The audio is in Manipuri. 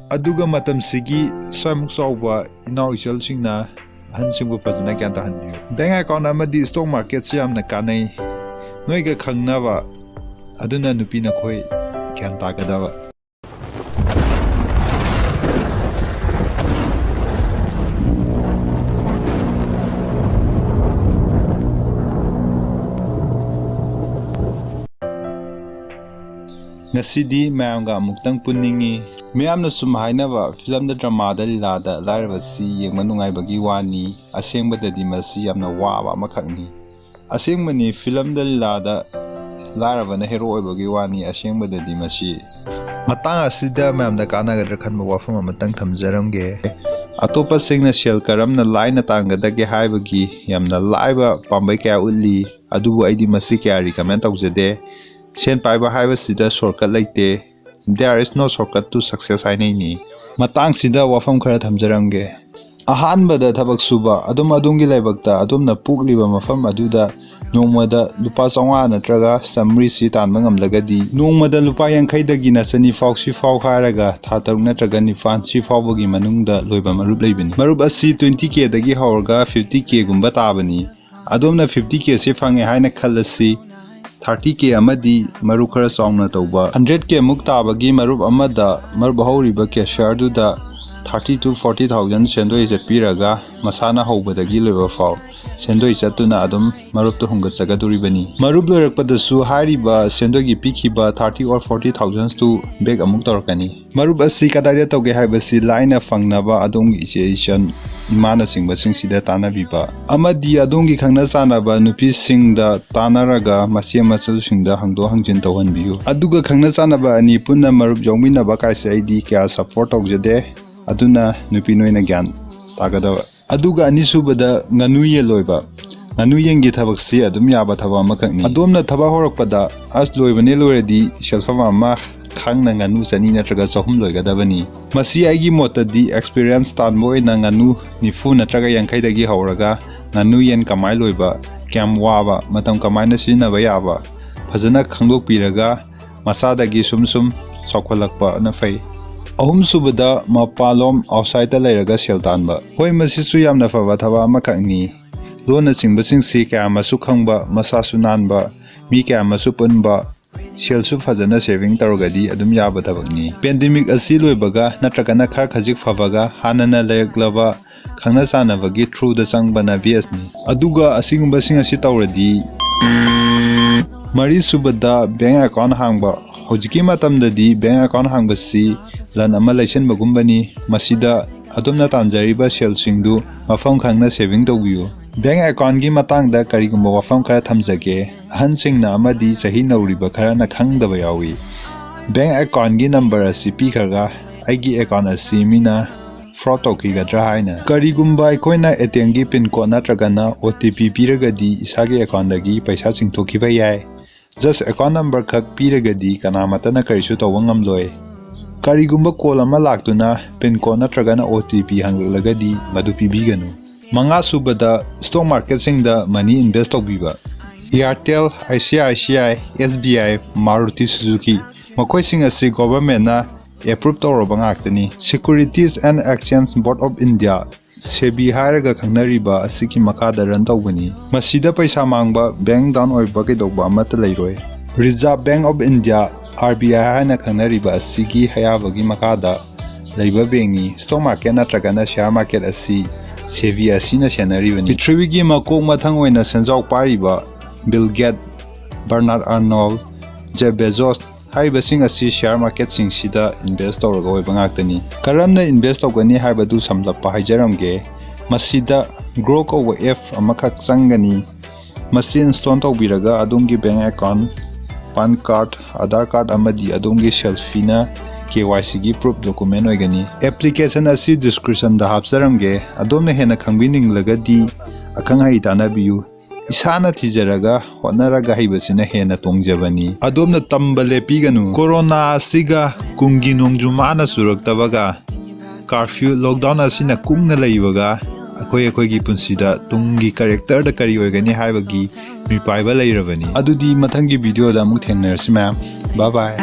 Aduga matamsigi samuk sauba inau isalsingna ahansingbu fazana gyan tahanbiyu. Bank account amadi stock market si yamna kanai noiga khangnaba aduna nupi na khoi gyan tagadaba. Ngasidi mayamga amuktang puningi mayamna sum hainaba film da drama da lilada lairaba si yengma nungaibagi wani asengmadadi masi yamna waba amakhakni asengmani film da lilada lairaba na hero oibagi wani asengmadadi masi matang asida mayamda kanagadra khanba wafam amatang thamjaramge atopa singna shell karamna laina tangadage haibagi yamna laiba pambai kya ulli adubu aidi masi kya recommend tawjade Sen paiba haiba sida shortcut laite. There is no shortcut to success hainai matang sida wafam khara thamjaramge ahanbada thabak suba adumgi laibakta adumna pukliba mafam aduda nongmada lupa chawanga natraga samri si tanba ngamlagadi nongmada lupa yankhai dagi na sani fausi fau haraga thataruk natraga nifan si faubagi manungda loiba marup leibani marup asi 20k dagi haurga 50k gumba tabani adumna 50k se fange haina khalasi 30k amadi marup khara chawna tawba 100k muktabagi marup amada marup hauriba cashier duda 30 to 40,000 sendoi jetpiraga masana haubadagi loiba fau sendoi chatuna adum marup to hungat chagaduribani marup loirakpadasu hariba sendogi pikiba 30 or 40,000 to beg amuk torakani marup asi kadai tawge haibasi laina fangnaba adongi issociation imana singba singsida tanabiba amadi adongi khangna chanaba nupi singda tanaraga masie machul singda hangdo hangjin tawhanbiyu aduga khangna chanaba ani punna marup jongminaba kaise id kya support tawjade aduna nupi noina gyan tagadaba aduga anisubada nganu ye loiba nganu yengi thabaksi adum yaba thaba makakni adomna thaba horakpada as loibane loredi shelfama ma khangna nganu chani natraga chahum loigadabani masi aigi motadi experience tan moi na nganu nifu natraga yankhai dagi hauraga nganu yen kamai loiba kyam waba matam kamai na sinaba yaba phajana khangdok piraga masadagi sumsum chokholakpa na fai ahum subada mapalom outside da lairaga seltanba hoi masisu yamna faba thaba amakhakni lona chingbasing si kya masu khangba masasu nanba mi kya masu punba selsu phajana saving tarogadi adum yaba thabakni pandemic asi loibaga natragana khar khajik fabaga hanana laiklaba khangna chanabagi through the changbana bsni aduga asingumba sing asi tawradi mari subada bank account hangba hojiki matamdadi bank account hangbasi lan ama license bagumbani masida adumna tanjariba sel singdu mafam khangna saving tawbiyo bank account gi matang da karigumba wafam khara thamjage ahan singna amadi sahi nauriba khara na khangdaba yawi bank account gi number asi pi kharga aigi account asi mina fraud tawki gadra haina karigumba ikoina atm gi pin code natragana otp piragadi isagi account dagi paisa chingthokiba yai just account number khak piragadi kanamatana karisu tawangam loi karigumba call ama laktuna pin code natragana OTP hanglagadi madu pibiganu manga subada stock market singda money invest tawbiba Airtel ICICI SBI Maruti Suzuki makoi sing asi government na approve tawraba ngaktani Securities and Exchange Board of India SEBI haraga khangnariba asiki makada ran tawbani masida paisa mangba bank down oiba kedogba amata leiroi Reserve Bank of India RBI hana khangnariba asigi hayabagi makada leiba bengi stock market natragana share market asi SEBI asina senaribani Prithvigi makok mathang oina senjok pariba Bill Gates Bernard Arnault Jeff Bezos haiba sing asi share market sing sida invest tawraga oiba ngaktani karamna invest tawgani haibadu samlappa haijaramge masida grow ko f amakhak changani masi install tawbiraga adungi bank account PAN card, Aadhaar card amadi adongi selfie na KYC gi proof document oigani application asi description da hapsaramge adomna hena khangbining lagadi akhang hai tanabiyu isana tijaraga honaraga haibasina hena tongjabani adomna tambale piganu corona asiga kungi nongjumana suraktabaga curfew lockdown asina kungna leibaga akoi gi punsida tungi character da kari oigani haibagi mi paiba leirabani adudi mathangi video da muk thengnersi ma'am bye bye